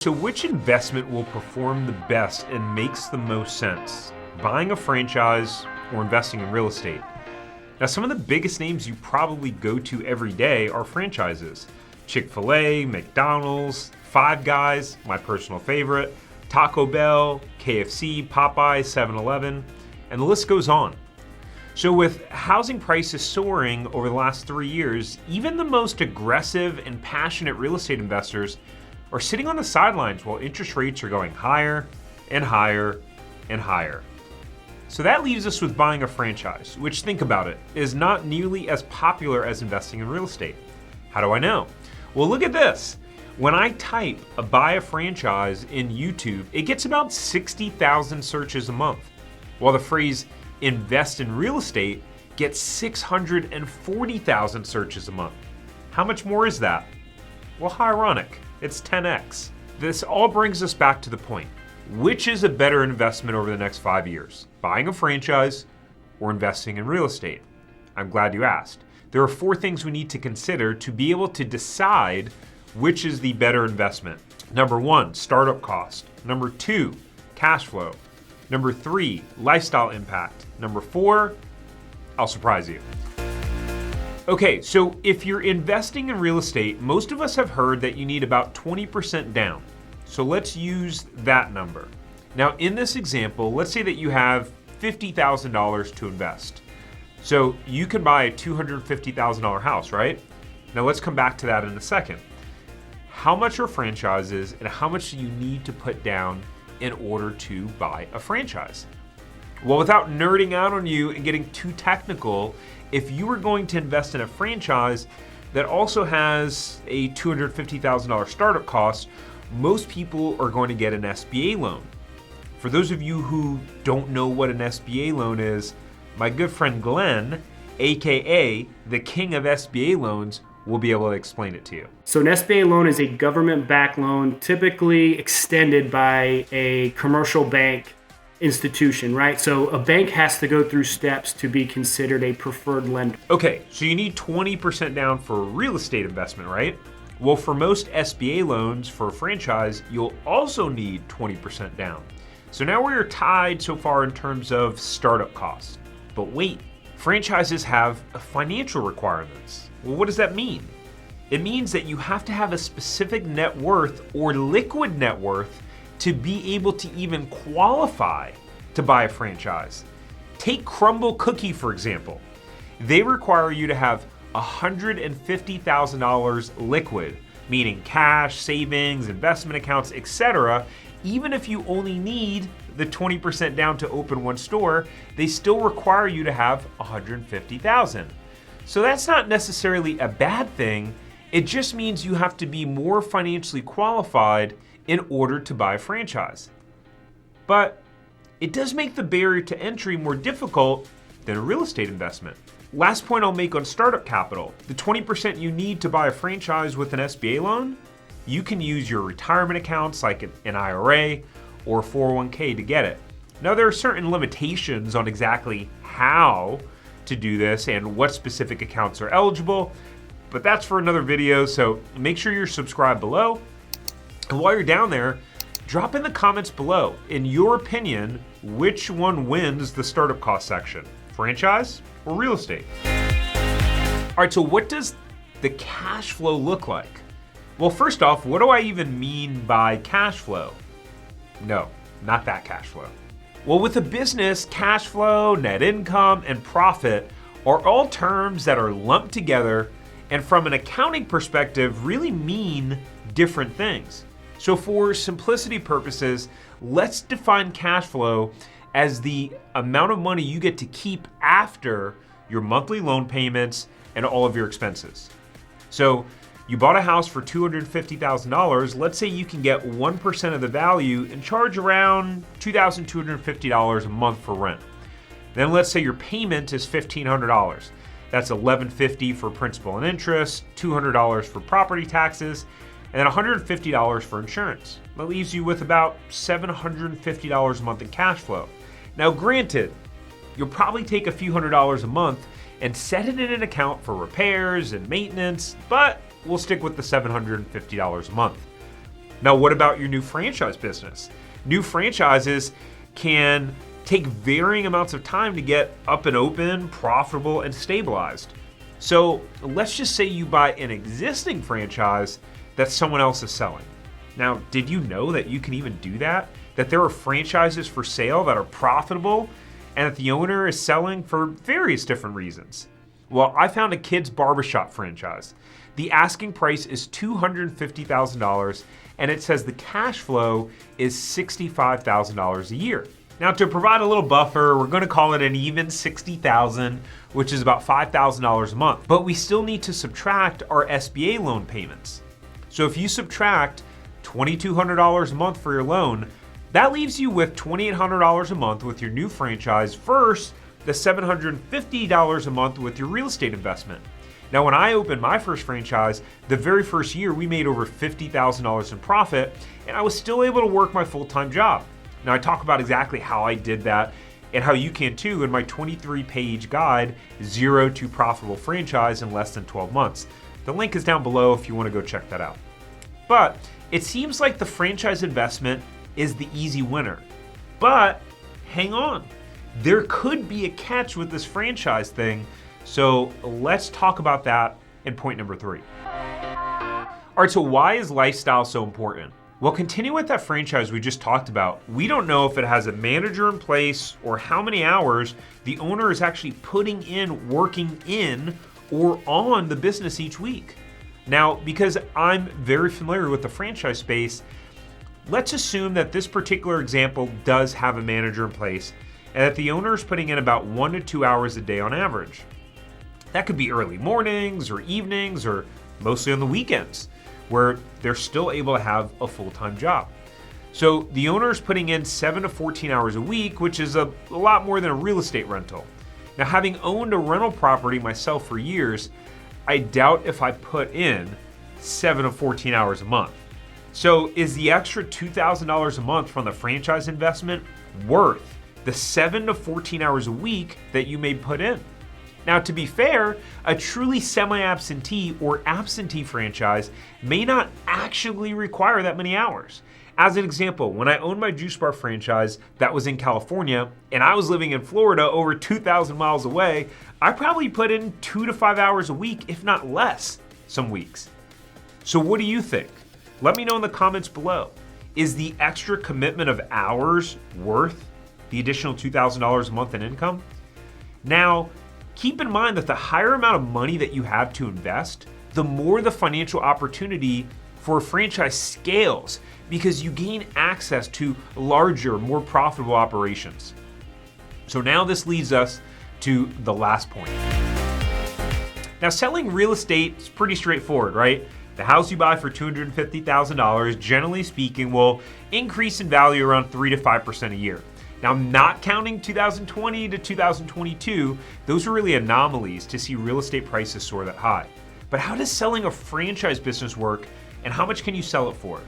So which investment will perform the best and makes the most sense? Buying a franchise or investing in real estate? Now, some of the biggest names you probably go to every day are franchises. Chick-fil-A, McDonald's, Five Guys, my personal favorite, Taco Bell, KFC, Popeye, 7-Eleven, and the list goes on. So with housing prices soaring over the last 3 years, even the most aggressive and passionate real estate investors are sitting on the sidelines while interest rates are going higher and higher and higher. So that leaves us with buying a franchise, which, think about it, is not nearly as popular as investing in real estate. How do I know? Well, look at this. When I type buy a franchise in YouTube, it gets about 60,000 searches a month, while the phrase invest in real estate gets 640,000 searches a month. How much more is that? Well, how ironic. It's 10x. This all brings us back to the point. Which is a better investment over the next 5 years? Buying a franchise or investing in real estate? I'm glad you asked. There are 4 things we need to consider to be able to decide which is the better investment. Number 1, startup cost. Number 2, cash flow. Number 3, lifestyle impact. Number 4, I'll surprise you. Okay, so if you're investing in real estate, most of us have heard that you need about 20% down. So let's use that number. Now in this example, let's say that you have $50,000 to invest. So you can buy a $250,000 house, right? Now let's come back to that in a second. How much are franchises and how much do you need to put down in order to buy a franchise? Well, without nerding out on you and getting too technical, if you were going to invest in a franchise that also has a $250,000 startup cost, most people are going to get an SBA loan. For those of you who don't know what an SBA loan is, my good friend Glenn, AKA the king of SBA loans, will be able to explain it to you. So an SBA loan is a government-backed loan typically extended by a commercial bank institution, right? So a bank has to go through steps to be considered a preferred lender. Okay, so you need 20% down for a real estate investment, right? Well, for most SBA loans for a franchise, you'll also need 20% down. So now we're tied so far in terms of startup costs. But wait, franchises have financial requirements. Well, what does that mean? It means that you have to have a specific net worth or liquid net worth to be able to even qualify to buy a franchise. Take Crumble Cookie, for example. They require you to have $150,000 liquid, meaning cash, savings, investment accounts, etc. Even if you only need the 20% down to open one store, they still require you to have $150,000. So that's not necessarily a bad thing. It just means you have to be more financially qualified in order to buy a franchise. But it does make the barrier to entry more difficult than a real estate investment. Last point I'll make on startup capital, the 20% you need to buy a franchise with an SBA loan, you can use your retirement accounts like an IRA or 401k to get it. Now there are certain limitations on exactly how to do this and what specific accounts are eligible, but that's for another video, so make sure you're subscribed below. And while you're down there, drop in the comments below, in your opinion, which one wins the startup cost section, franchise or real estate? All right, so what does the cash flow look like? Well, first off, what do I even mean by cash flow? No, not that cash flow. Well, with a business, cash flow, net income, and profit are all terms that are lumped together and from an accounting perspective really mean different things. So for simplicity purposes, let's define cash flow as the amount of money you get to keep after your monthly loan payments and all of your expenses. So you bought a house for $250,000. Let's say you can get 1% of the value and charge around $2,250 a month for rent. Then let's say your payment is $1,500. That's $1,150 for principal and interest, $200 for property taxes, and then $150 for insurance. That leaves you with about $750 a month in cash flow. Now granted, you'll probably take a few $100s a month and set it in an account for repairs and maintenance, but we'll stick with the $750 a month. Now, what about your new franchise business? New franchises can take varying amounts of time to get up and open, profitable, and stabilized. So let's just say you buy an existing franchise that someone else is selling. Now, did you know that you can even do that? That there are franchises for sale that are profitable and that the owner is selling for various different reasons? Well, I found a kids barbershop franchise. The asking price is $250,000 and it says the cash flow is $65,000 a year. Now, to provide a little buffer, we're going to call it an even $60,000, which is about $5,000 a month. But we still need to subtract our SBA loan payments. So if you subtract $2,200 a month for your loan, that leaves you with $2,800 a month with your new franchise versus the $750 a month with your real estate investment. Now, when I opened my first franchise, the very first year we made over $50,000 in profit, and I was still able to work my full-time job. Now, I talk about exactly how I did that and how you can too in my 23-page guide, Zero to Profitable Franchise in Less Than 12 Months. The link is down below if you want to go check that out. But it seems like the franchise investment is the easy winner. But hang on, there could be a catch with this franchise thing. So let's talk about that in point number 3. All right, so why is lifestyle so important? Well, continue with that franchise we just talked about. We don't know if it has a manager in place or how many hours the owner is actually putting in, working in, or on the business each week. Now, because I'm very familiar with the franchise space, let's assume that this particular example does have a manager in place and that the owner is putting in about 1 to 2 hours a day on average. That could be early mornings or evenings or mostly on the weekends, where they're still able to have a full-time job. So the owner is putting in 7 to 14 hours a week, which is a lot more than a real estate rental. Now, having owned a rental property myself for years, I doubt if I put in 7 to 14 hours a month. So is the extra $2,000 a month from the franchise investment worth the 7 to 14 hours a week that you may put in? Now, to be fair, a truly semi-absentee or absentee franchise may not actually require that many hours. As an example, when I owned my juice bar franchise that was in California and I was living in Florida over 2,000 miles away, I probably put in 2 to 5 hours a week, if not less, some weeks. So what do you think? Let me know in the comments below. Is the extra commitment of hours worth the additional $2,000 a month in income? Now, keep in mind that the higher amount of money that you have to invest, the more the financial opportunity for a franchise scales because you gain access to larger, more profitable operations. So now this leads us to the last point. Now, selling real estate is pretty straightforward, right? The house you buy for $250,000, generally speaking, will increase in value around 3 to 5% a year. Now, not counting 2020 to 2022, those are really anomalies to see real estate prices soar that high. But how does selling a franchise business work, and how much can you sell it for?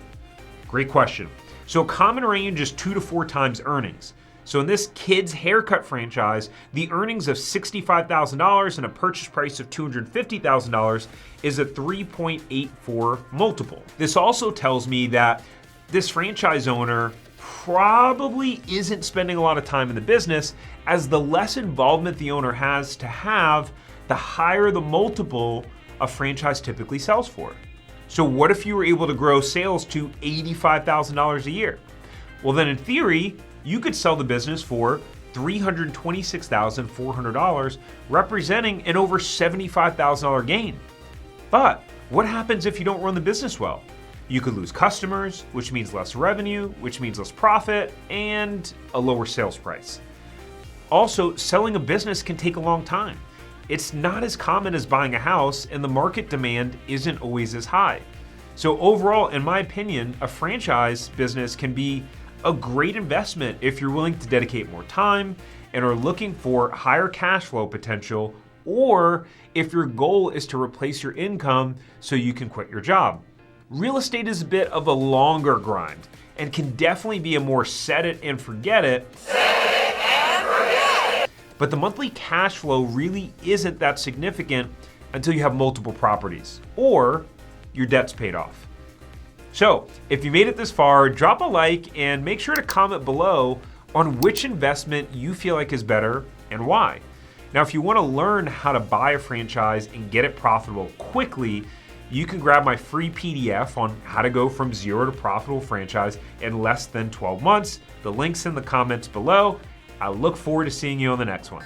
Great question. So a common range is 2 to 4 times earnings. So in this kids haircut franchise, the earnings of $65,000 and a purchase price of $250,000 is a 3.84 multiple. This also tells me that this franchise owner probably isn't spending a lot of time in the business, as the less involvement the owner has to have, the higher the multiple a franchise typically sells for. So what if you were able to grow sales to $85,000 a year? Well, then in theory, you could sell the business for $326,400, representing an over $75,000 gain. But what happens if you don't run the business well? You could lose customers, which means less revenue, which means less profit, and a lower sales price. Also, selling a business can take a long time. It's not as common as buying a house, and the market demand isn't always as high. So overall, in my opinion, a franchise business can be a great investment if you're willing to dedicate more time and are looking for higher cash flow potential, or if your goal is to replace your income so you can quit your job. Real estate is a bit of a longer grind and can definitely be a more set it and forget it. But the monthly cash flow really isn't that significant until you have multiple properties or your debt's paid off. So if you made it this far, drop a like and make sure to comment below on which investment you feel like is better and why. Now, if you want to learn how to buy a franchise and get it profitable quickly, you can grab my free PDF on how to go from zero to profitable franchise in less than 12 months. The link's in the comments below. I look forward to seeing you on the next one.